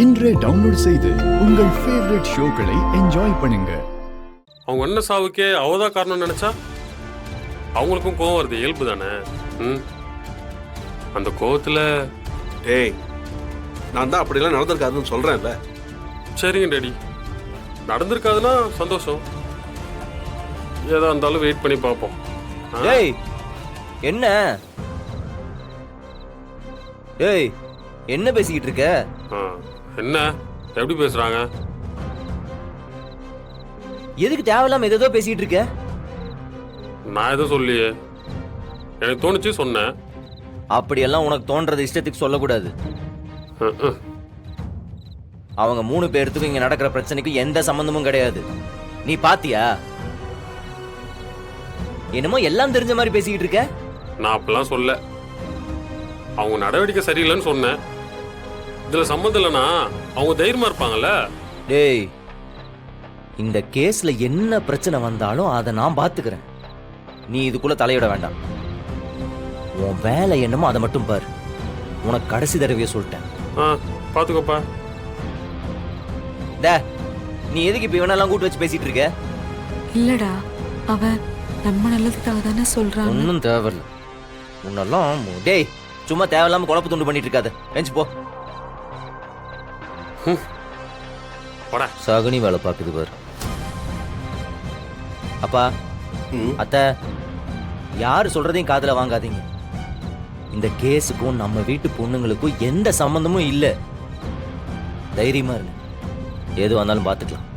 இன்றே டவுன்லோட் செய்து உங்கள் ஃபேவரட் ஷோக்களை என்ஜாய் பண்ணுங்க. அவங்க அண்ண சாவுக்கே அவதான் காரணம் நினைச்சா அவங்களுக்கும் கோவம் வருது, இயல்பு தானே. அந்த கோவத்துல ஏய், நான் தான் அப்படிலாம் நடந்திருக்காதுன்னு சொல்றேன்ல. சரிங்க டேடி, நடந்திருக்காதுன்னா சந்தோஷம். ஏதா இருந்தாலும் வெயிட் பண்ணி பார்ப்போம். டேய் என்ன டேய் என்ன பேசிக்கிட்டு இருக்க? என்ன எப்படி பேசுறாங்க? எதுக்கு தேவையில்லாம ஏதோ பேசிக்கிட்டு இருக்க? நான் எதுவும் சொல்லியே, எனக்கு தோணுச்சு சொன்னேன். அப்படியெல்லாம் உனக்கு தோன்றது இஷ்டத்துக்கு சொல்லக்கூடாது. அவங்க 3 பேர்த்துக்கும் இங்க நடக்கிற பிரச்சனைக்கு எந்த சம்பந்தமும் கிடையாது. நீ பாத்தியா? என்னமோ எல்லாம் தெரிஞ்ச மாதிரி பேசிக்கிட்டு இருக்க. நான் அப்பெல்லாம் சொல்ல, அவங்க நடவடிக்கை சரியில்லைன்னு சொன்னேன். இதுல சம்மந்தம் இல்லைன்னா அவங்க தைரியமா இருப்பாங்கல்ல. டேய், இந்த கேஸ்ல என்ன பிரச்சனை வந்தாலும் அதை நான் பாத்துக்கிறேன். நீ இதுக்குள்ள தலையிட வேண்டாம். உன் வேலை என்னமோ அதை மட்டும் பாரு. உனக்கு கடைசி தடவையே சொல்லிட்டேன். பாத்துக்கோப்பா. நீ எதுக்கு இப்ப இவனெல்லாம் கூட்டு வச்சு பேசிட்டு இருக்க? இல்லடா, அவன் நம்ம நல்லதுக்காக தானே சொல்றான். ஒன்னும் தேவையில்ல. உன்னெல்லாம் டேய் சும்மா தேவையில்லாம குழப்ப துண்டு பண்ணிட்டு இருக்காத. எஞ்சி போ. சகுனி வேலை பாக்குது பாரு. அப்பா அத்தை, யாரு சொல்றதையும் காதுல வாங்காதீங்க. இந்த கேஸுக்கும் நம்ம வீட்டு பொண்ணுங்களுக்கும் எந்த சம்பந்தமும் இல்ல. தைரியமா இருங்க, எது வந்தாலும் பாத்துக்கலாம்.